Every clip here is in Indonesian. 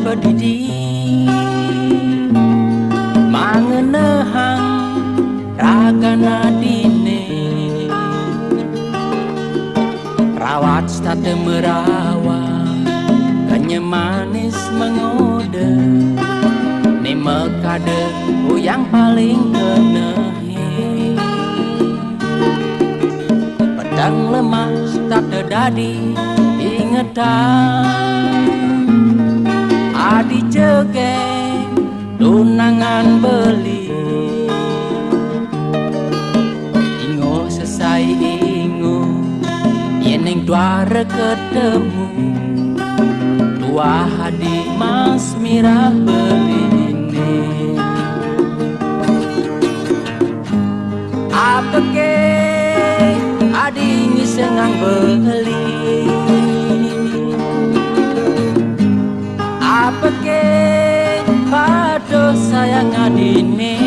pedidi mangenehang ragana dine rawat state merawat kanya manis mengode ni mekade yang paling kenehi pedang lemas tak terdadi ingetan adi jege tunangan beli ingo sesai ingo yeneng duara ketemu dua hadi mas mirah beline apa ke adi ngisengang beli apa ke pado sayang adine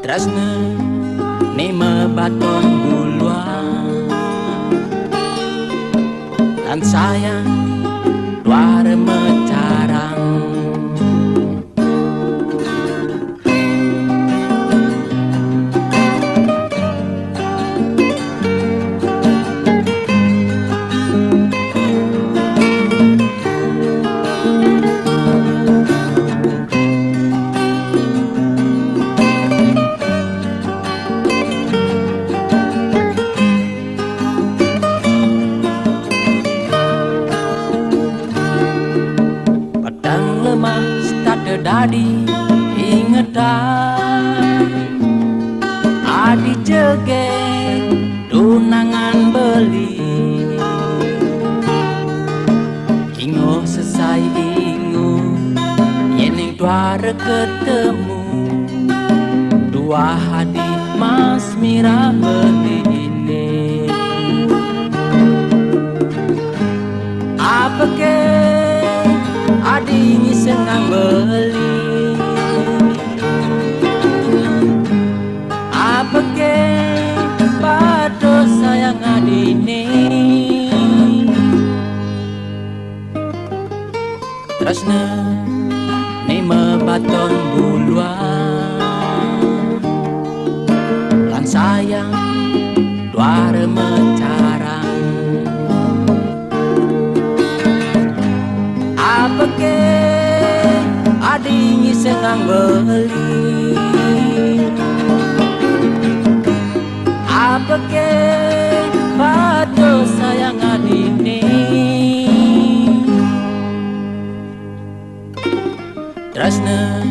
tresna ni mebaton buluan dan sayang duare mecarang dadi ingetan adi jege tunangan beli ingo sesai ingo yeneng duara ketemu dua hadi mas mirah beline apa ke adi ngisengang beli apa ke pado sayang adine tresna ni mebaton buluan lan sayang duare mecarang apa ke adi ngisengang beli apa ke pado sayang adine tresna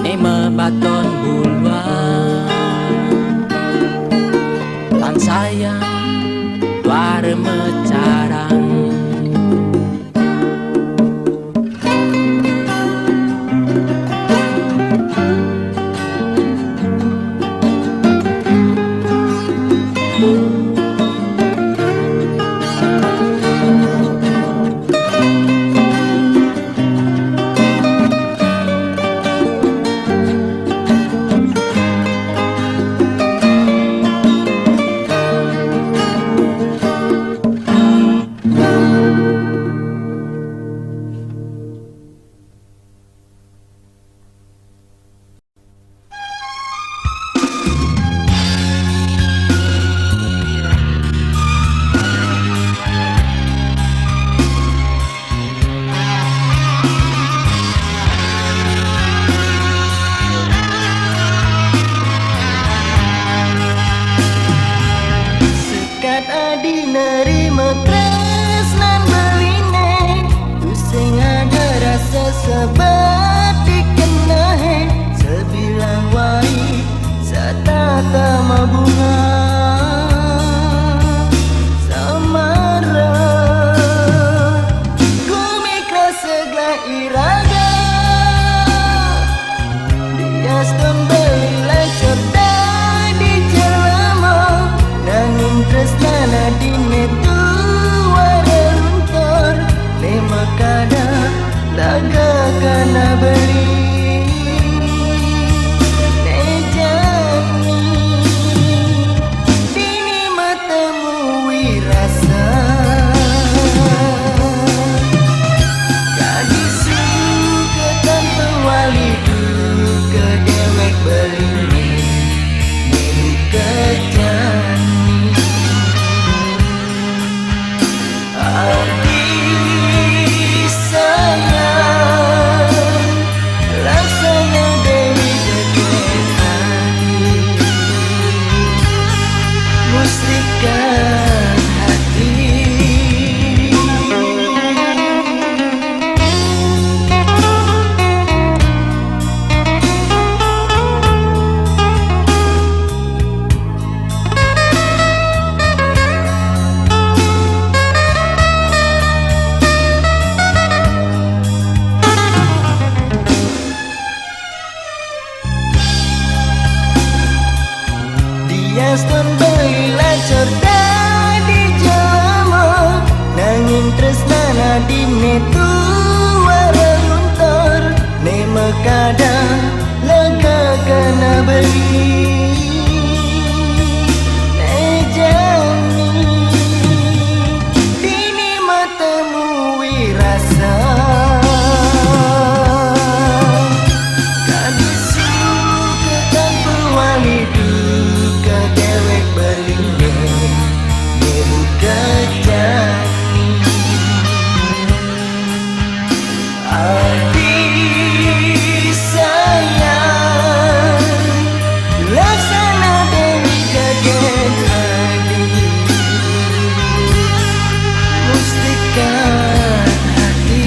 ni mebaton buluan lan sayang duare mecarang sebatik kenahe sebilang wai satata mabunga samara kumikla segala iraga dias kembali lecor di jelama nanging tresnana dinetu waruntor lema kada laga kana beli nejani tua reluntor ne makadang lega kena beli ne jani dini matemu wirasa kadisu ketang pewali duka dewek berlinde ne buka jani Adi sayang laksana Dewi kaget hadi mustika hati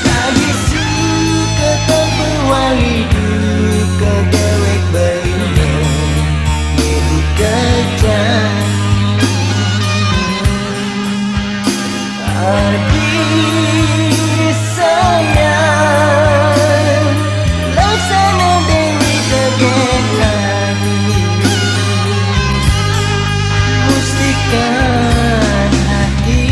tadi suka terpewali duka dewek bayinya dibuka jani Adi sayang laksana Dewi kaget hadi mustika hati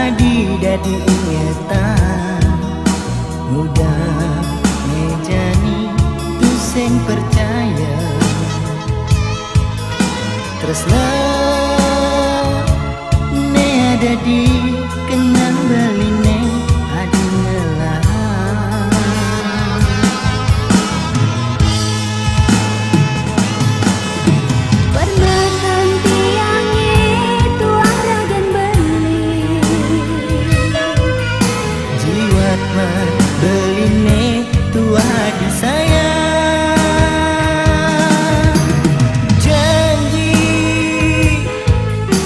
Adi dadi ingatan muda mejani tuseng percaya tresna ne ada di kenang beline adi ngelah Permatan tiange tuang ragan beli jiwat mah beline tua di sayang janji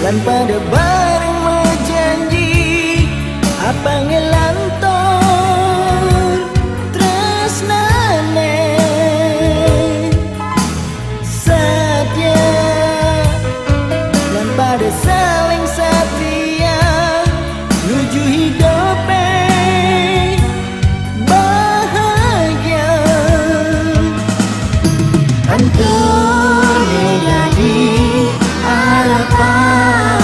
lan pada bareng mau janji apa ngelantor tresnane setia lan pada saling setia nuju hidupe bahagia antur jadi harapan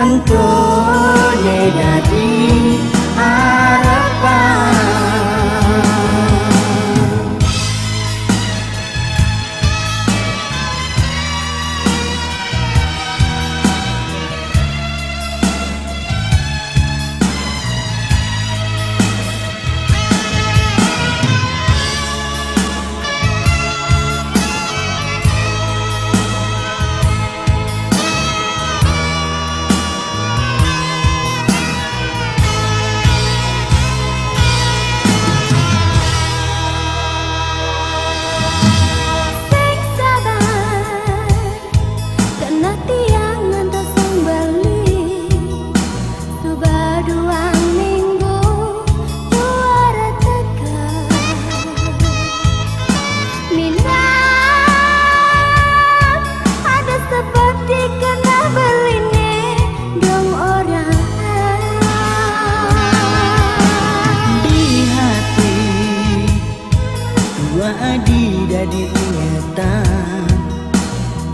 antur jadi harapan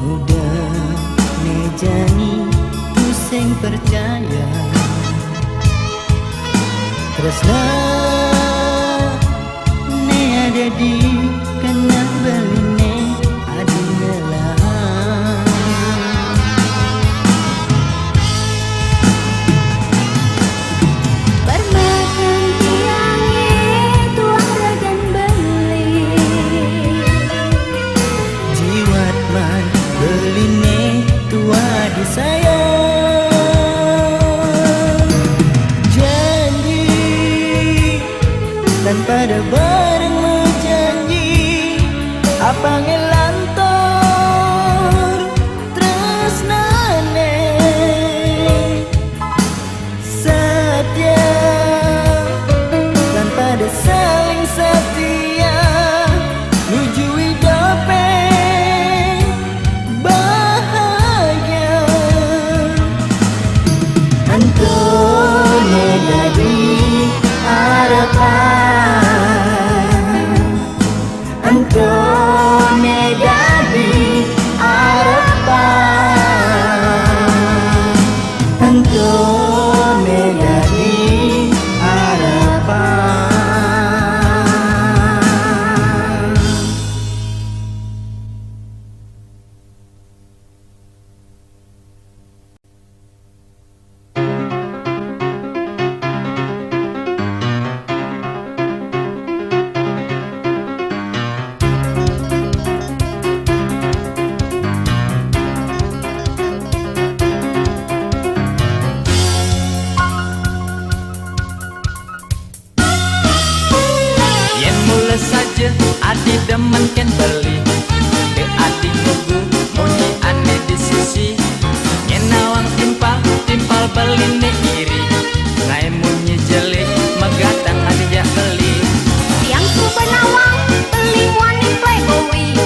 muda nejani pusing percaya tresna ne ada di kena beline adina Bermakan tiangnya tuang ragan beli jiwat man beline tua disayang janji dan pada bareng menjanji apa ngelantor tresnane setia dan pada saling setia menuju hidupe bahagia Antone dari harapan Antone dari harapan Antone dari harapan Yen mula saja adi demen ken beli ke adi nunggu munyi ane di sisi yen nawang timpal beli ne iri ngai munyi jeli megatang adi jak beli Tiang ku benawang beli wani playboy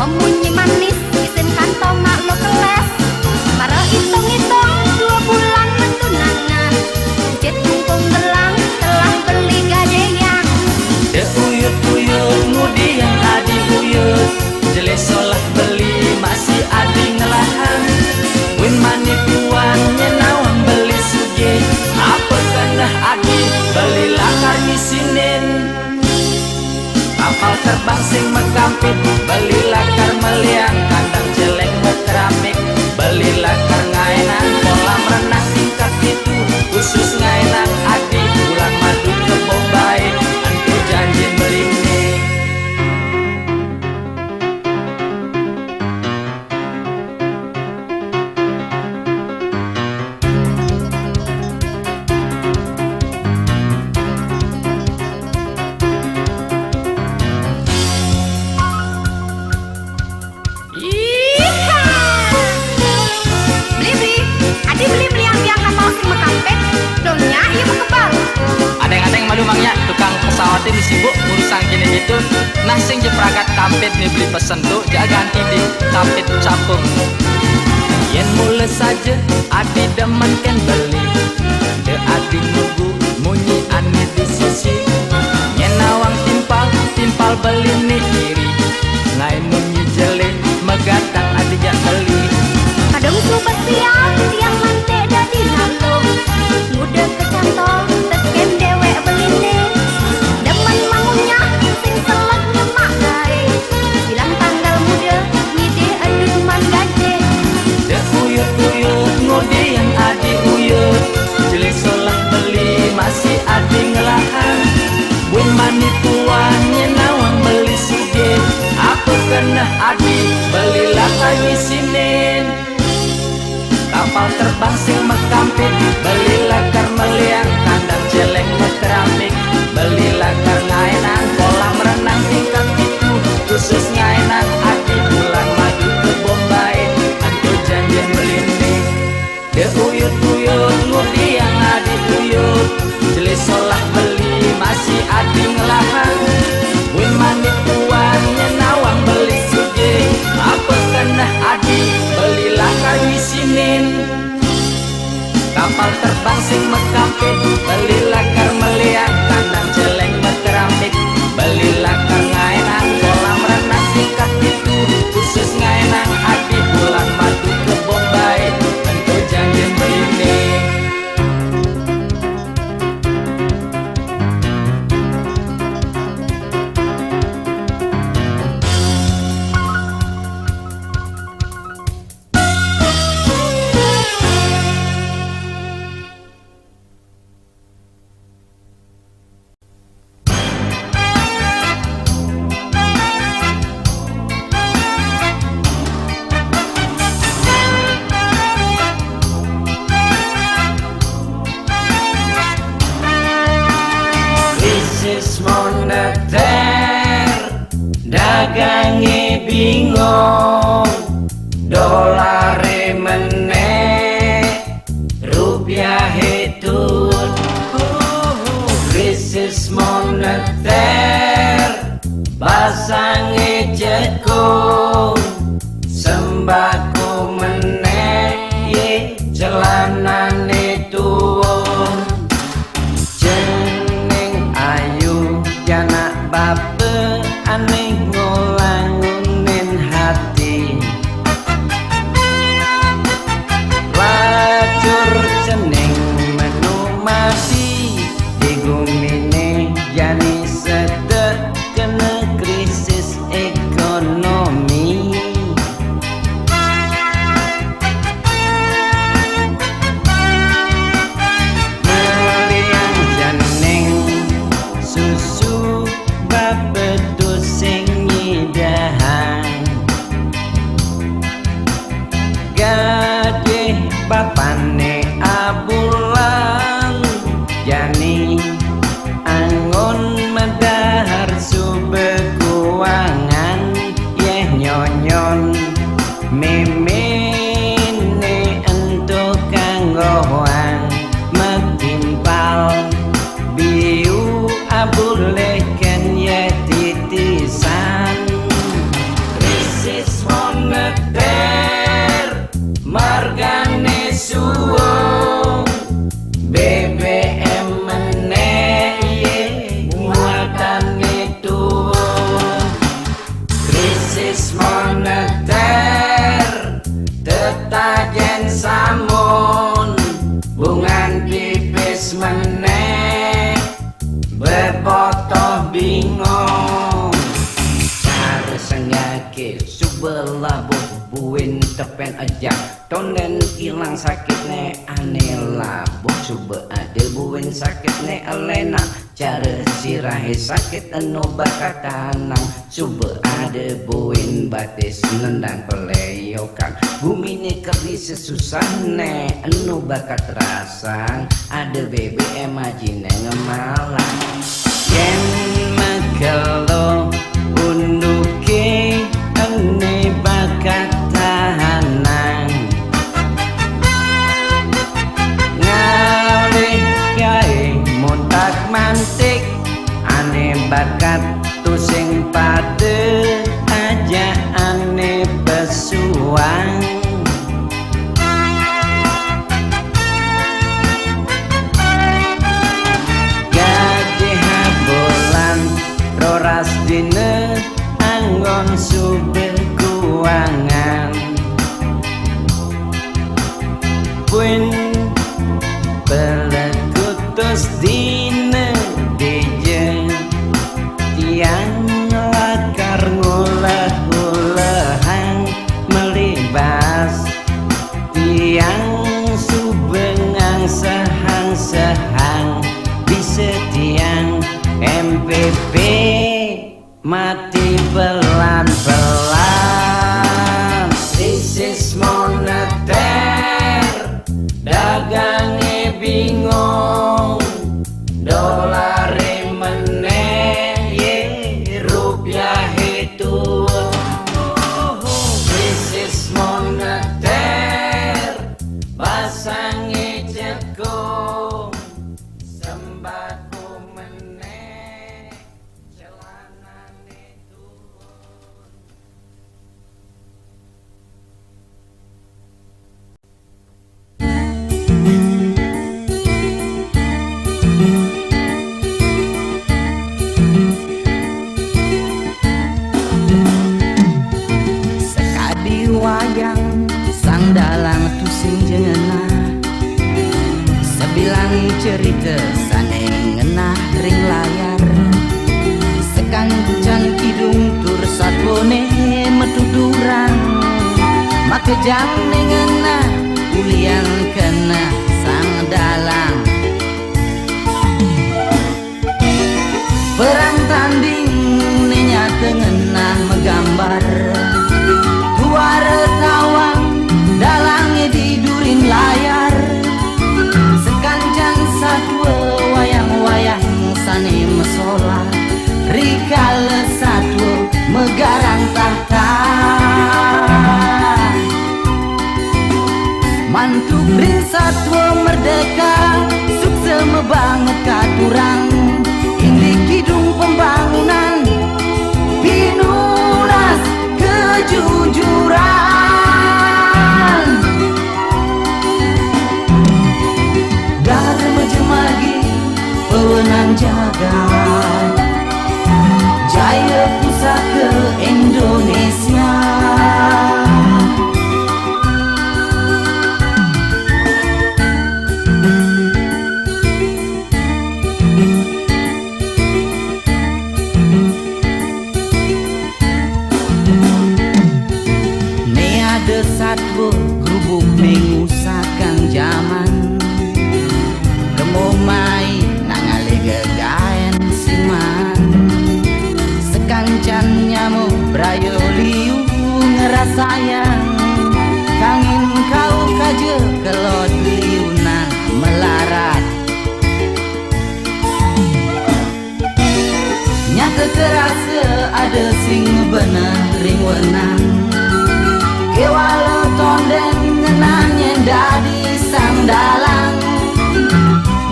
Memunyi manis isin kantong mak lo keles Para hitung-hitung 2 bulan mentunangan Jet mumpung gelang telah beli gadean de uyut-uyut mudi yang adi uyut jeli solah beli masih adi ngelahan win mani tuan yen nawang beli suge apa kena adi beli lakar misinin kapal terbang sing mekampit beli lakar meliang kandang jelek keramik beli lakar ngainan kolam renang tingkat itu khusus ngainan adi bulan madu ke Bombay antu janji beli nih Iha Beli Adi beli yang kapal sing mekampek Donya iya mau kebal adeng-adeng malu mangnya tukang pesawatnya di sibuk urusan gini gitu nah sing jepragat kampit nih beli pesen tuh jangan ganti di kampit campur yen mula saja adi demen ken beli de adi nunggu munyi ane di sisi yen nawang timpal beli nih kiri ngai munyi jeli megatang adi jak beli Kadang suka siang tiang mantek dadi lalu Muda kecantol tekem dewek beline Demen mangunya sing selek nyemak gae Bilang tanggal muda ngide aduh man gaje de uyut-uyut ngudi yang adi uyut jeli solah beli masih adi ngelahan win mani tuan yen nawang beli suge apa kena adi beli lakar misinin kapal terbang sing mekampit beli lakar dagange bingung, dolare meneh, rupiahe turun. Krisis moneter, basange cekung, sembako meneh, ye celanane tuwon. Jeneng ayu janak bape, aneh ngolangunin hati. Lacur jeneng menu mati, digumine jani sedek kena krisis ekonomi. Meliang jeneng susu bapetu sing nyidahan, gadih bapane abulan, jani angon medahar sube kuangan, yeh nyonyon memene entuk kanggoan, metimpal biu abuleh ken ye titisan. Krisis moneter margane suwung, BBM meneh ye muatane turun. Krisis moneter tetajen samun, bungan tipis meneh bebotoh bingung. Cara sengake sebelah buin tepen aja, tonen ilang sakitne aneh labuh. Coba ada buin sakitne alena, cara sirahe sakit anu bakat tanang. Coba ada buin batis nendang peleyokan, bumi ni krisis susahne anu bakat rasang. Ada BBM ajine ngemalang, yen makelo unduke ane bakat tahanan. Ngalih gae montak mantik, ane bakat tusing pade aja ane pesuang. Gadih bulan roras dine anggon sube kuangan, pun pelekutus dine deje, tiang lakar ngulah-ngulahan melibas, tiang subengang sehang-sehang, bisa tiang MPP mati pelan-pelan. Krisis moneter, dagange bingung, dolare meneh, ye rupiahe turun. Krisis moneter, basange cekung, sembako meneh, celanane turun. Sekadi wayang sang dalang tusing jengenah, sebilang cerita saneng ngenah ring layar. Sekancan kidung tur satwone metuturang, makejang nengenah ulian kena sang dalang. Perang tanding nenya tengenah menggambar, tuara tawang dalangnya didurin layar. Sekancan satwa wayang-wayang sane mesola, rikale satwa mega sahkan mantu brin satwa merdeka sukses banget katurang ini kidung pembangunan pinunas kejujuran Dharma jemagi pewenang jagat Jaya Pusaka Indonesia Ne ada satwa grubuk mengusahakan zaman Kemomai nangale gegaen siman Sekancan nyamuk brayo liu ngerasayang Kangin kau kaje kelot liunan melarat Nyata terasa ada sing bener ring wenang Kewalo tonden ngenanya dadi sang dalang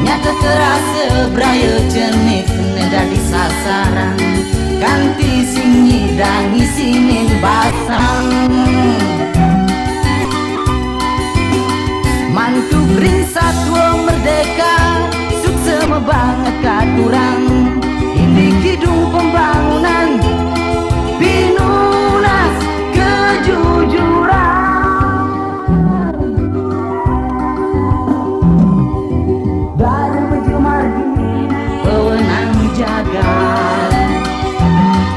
Nyata terasa brayo jenik dadi sasaran Kanti singi dan isinin basang Mantu bring satwa merdeka sukses banget katurang Ini kidung pembangunan pinunas kejujuran Dharma Jumargi pewenang jagat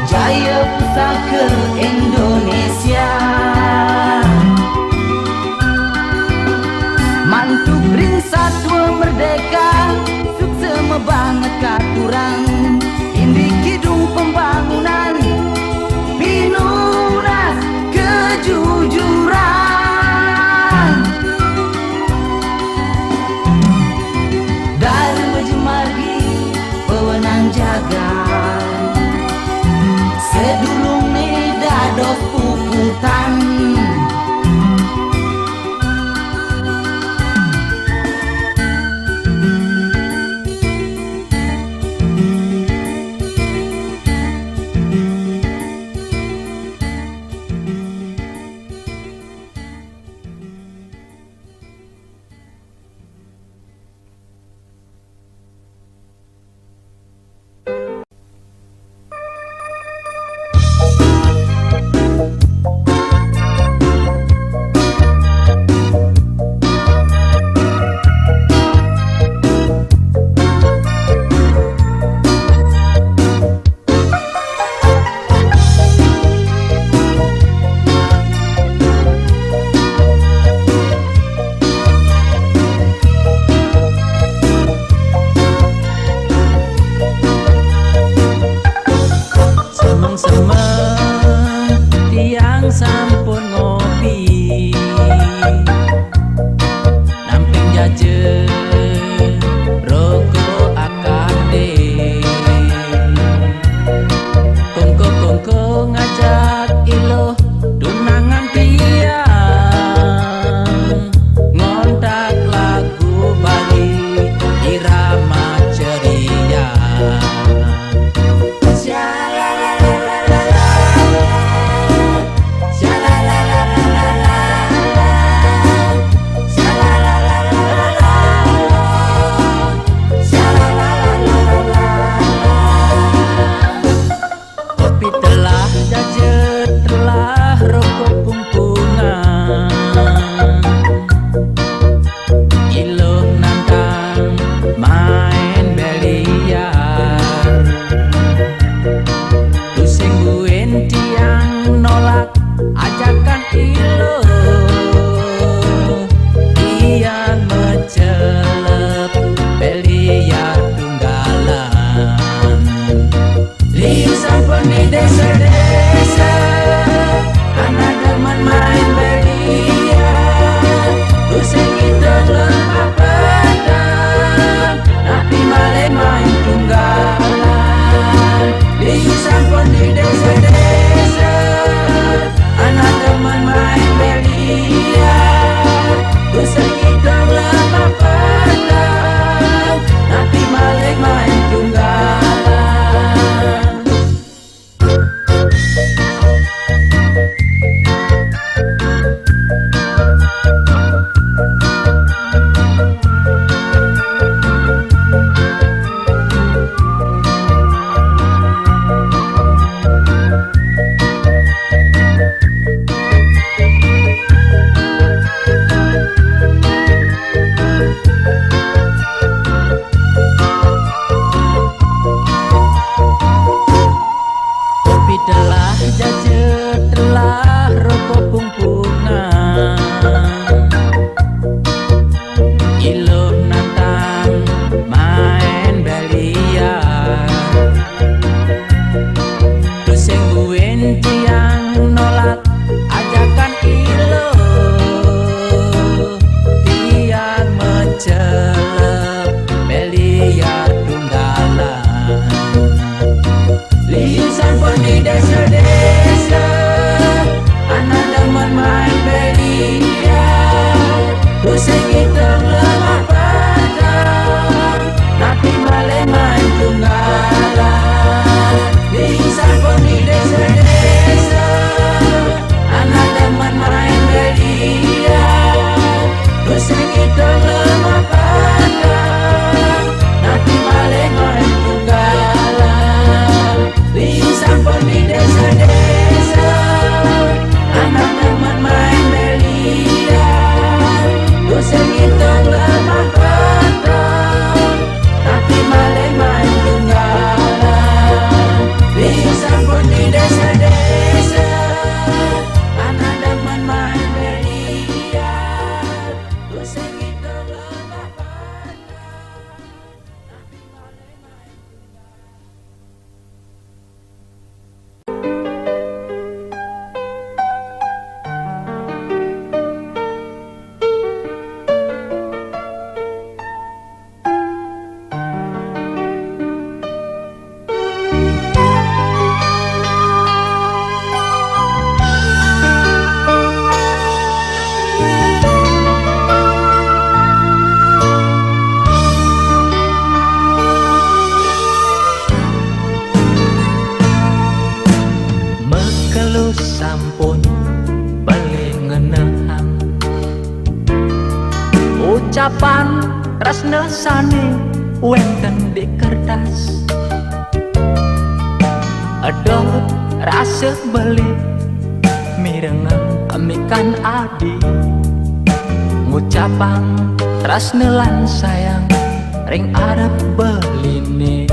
Jaya Pusaka Indonesia Mantu bring satwa merdeka sukses banget katurang Ini kidung pembangunan pinunas kejujuran Dharma Jumargi pewenang jagat Sedulung ne dados puputan Sha sampun beli ngenehang ucapan tresna sane wenten di kertas adot rasa beli mirengang amikan adi ngucapang tresna lan sayang ring arep beline.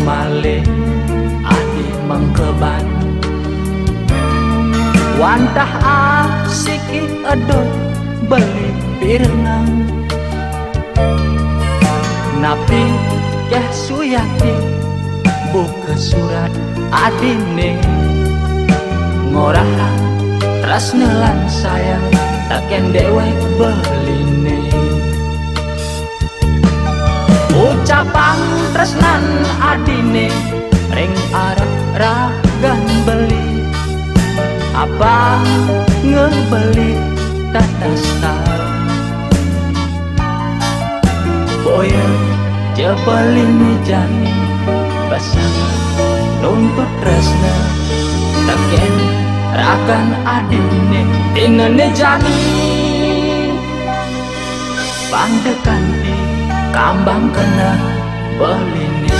Male adi mengkeban wantah asiki edot beli pirengang napi keh suyati buka surat adine ngorah tresna lan sayang taken dewek beline ucapan tresnan adine ring arep ragan beli apa ngebeli tatas tahu boya jebelin jani pasangan nuntut tresna taken ragan adine ingene jani pangdekanti kambang kena beline.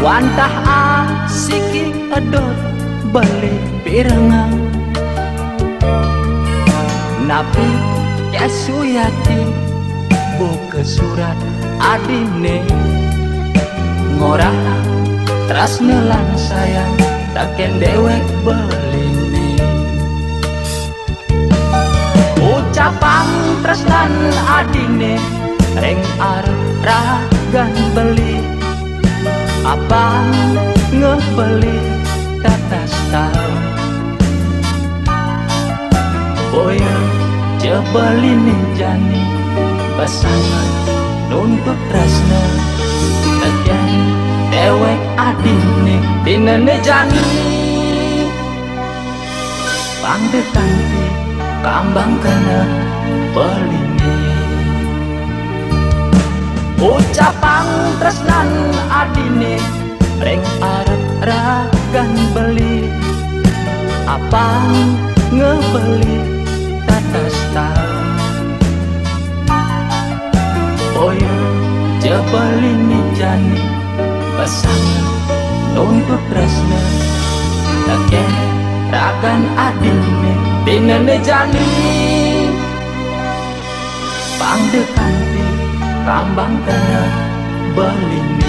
Wantah asiki edot beli pirengang napi kesuyati buka surat adine ngorah tresna lan sayang taken dewek beline ucapan tresnan adine ring arep ragan beli apa ngebeli tatas tahu boya jebelin jani pasangan nuntut tresna taken dewek adine ingene jani pangdekanti kambang kena beline ucapan tresnan adine ring arep ragan beli apa ngebeli tatas tahu boya jebelin jani pasangan nuntut tresna taken ragan adine ingene jani pangdekanti kambang kena beline.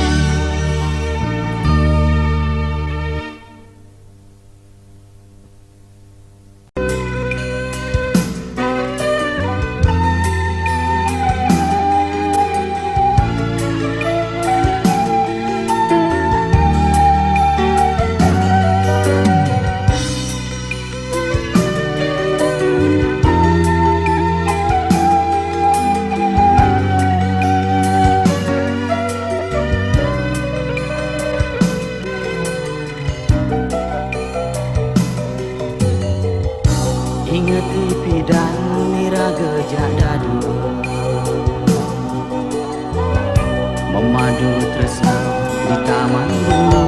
rejak dadu memadu tresna di taman bunga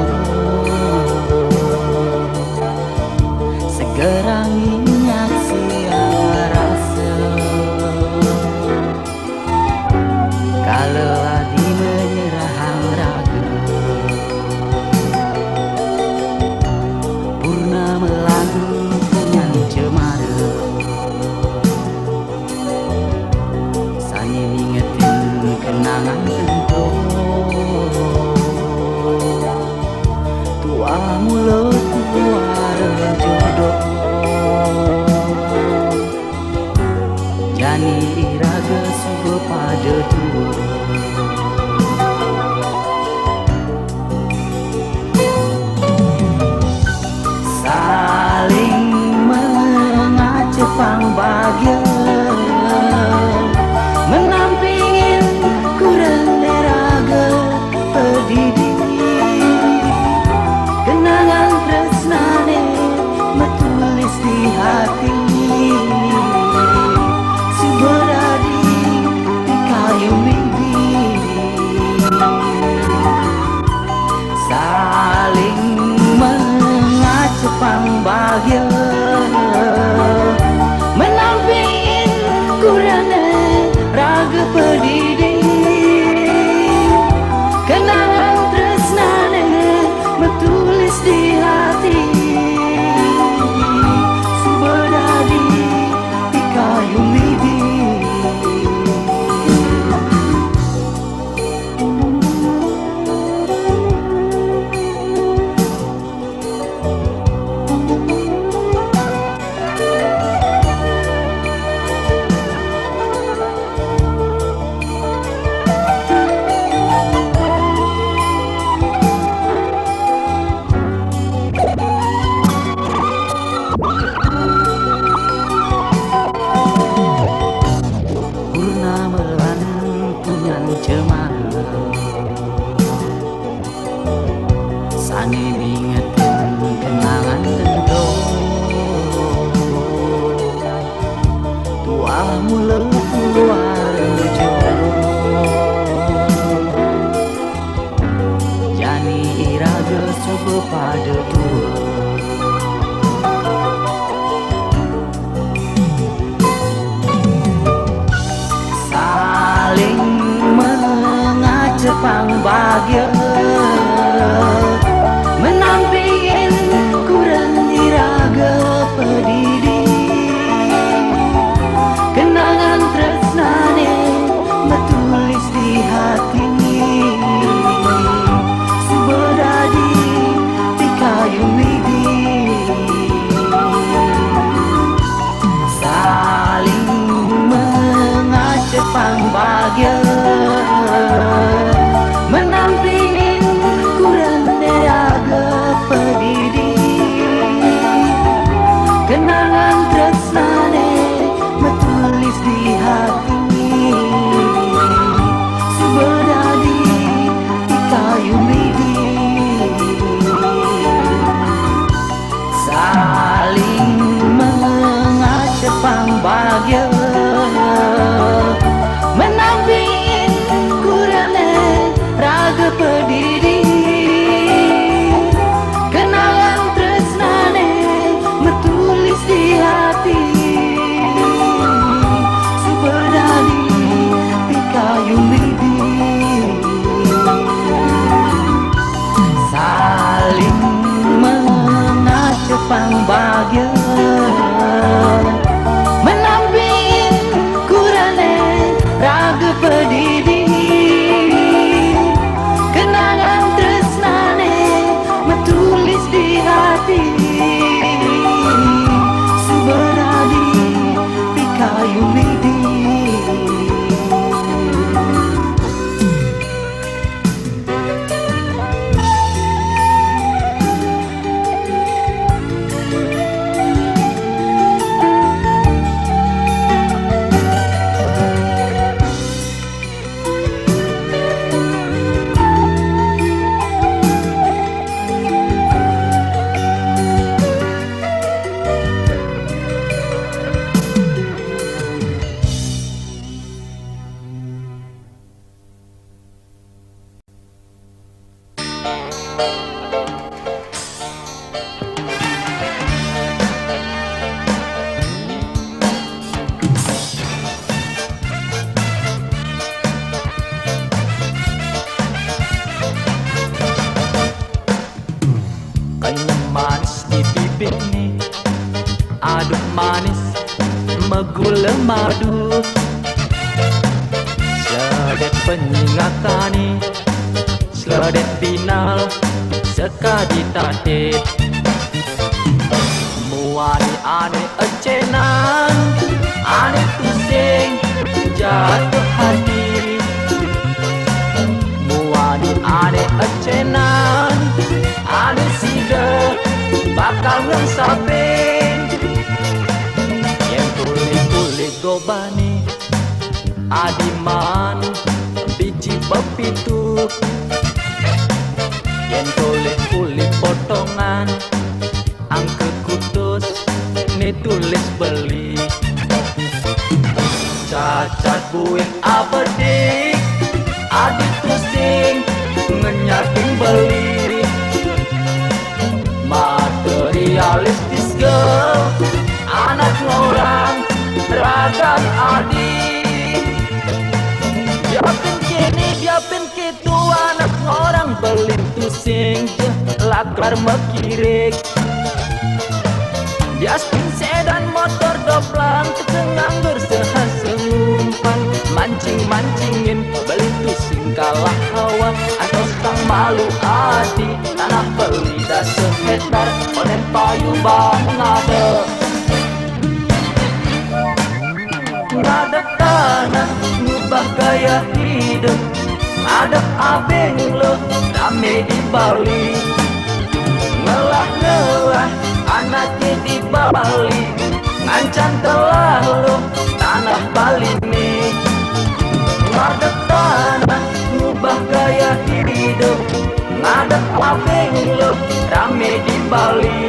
segera ingat siang rasa kalau adi menyerahang raga purna melantungan cemara sanya ingetin kenangan tentu tua mula tua jodoh jani iraga subuh pada tua saling mengacepang bahagia menampingin kurang raga pedidi kenangan tresnane metulis di hati suberadi di kayu mimpi saling mengacepang bahagia menampingin kurang raga pedidi kenangan tresnane metulis di hati suberadi di kayu midi sani ingetin kenangan tentu tua mula keluar jodoh jani iraga subuh pada tua saling mengacepang bahagia menampingin kurang iraga pedidi kenangan tresnane metulis di hati suberadi di kayu midi Penyemanis di bibir nih, aduk manis megule madu. Sledet penyingatan nih, sledet final sekadi tadet. Muani ane ecenan, ane pusing jatuh hati. Muani ane ecenan, ane siga bakal ngesapin. Yang kulit-kulit gobani adiman biji pepitu. Yang kulit-kulit potongan angke kutus ini tulis beli. Cacat buin abedik adik pusing ngenyakin beli. Materialistis girl, anak orang ragam adik. Biapin kini biapin kitu anak orang beli pusing lakar mekirik. Biaspin sedan motor doplang nganggur sehaseng umpan. Mancing-mancingin beli pusing kalah hawa atau setang malu adi. Tanah beli dah sekitar onen payu bang ngadep. Ngadep tanah ngubah gaya hidup. Ngadep abeng lo rame di Bali. Ngelah-ngelah anaknya di Bali. Ngancan telah lo tanah Bali nih. Ngadep tanah ngubah gaya hidup. Ngadep abeng lo rame di Bali.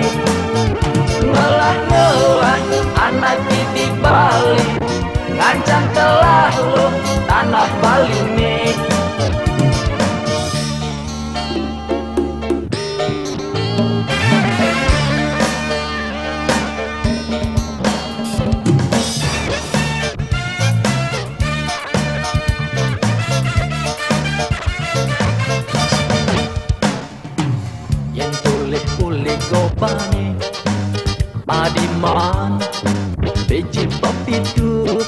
Ngelah-ngelah anaknya di Bali. Ngancan telah lo tanah Bali nih. Yang kulit-kulit gopani adiman biji pepitu.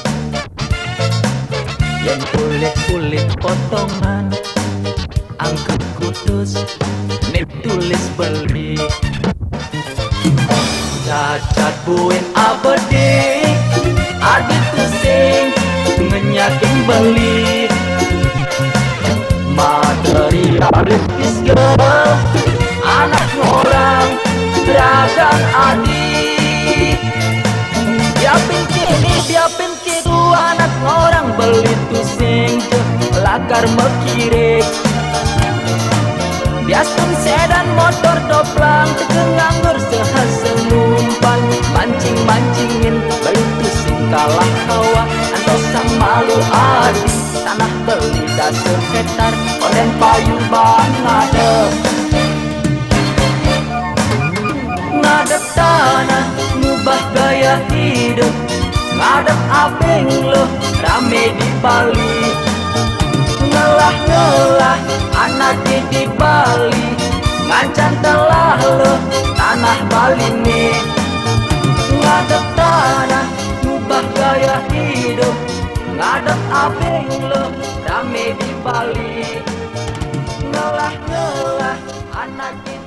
Yang kulit-kulit potongan angke kutus nip tulis beli. Cacat buin abedik adik pusing ngenyakin beli. Materialistis girl, anak orang beragam adik. Biapin kini biapin kitu anak orang beli pusing lakar mekirik. Biaspun sedan motor doplang nganggur sehaseng umpan. Mancing-mancingin beli pusing kalah hawa atau sang malu adi. Tanah beli dah sekitar onen payu bang ngadep. Ngadep tanah ngubah gaya hidup. Ngadep abeng lo rame di Bali. Ngelah-ngelah anaknya di Bali. Ngancan telah lo tanah Bali nih. Ngadep tanah ngubah gaya hidup. Ngadep abeng lo rame di Bali. Ngelah-ngelah anaknya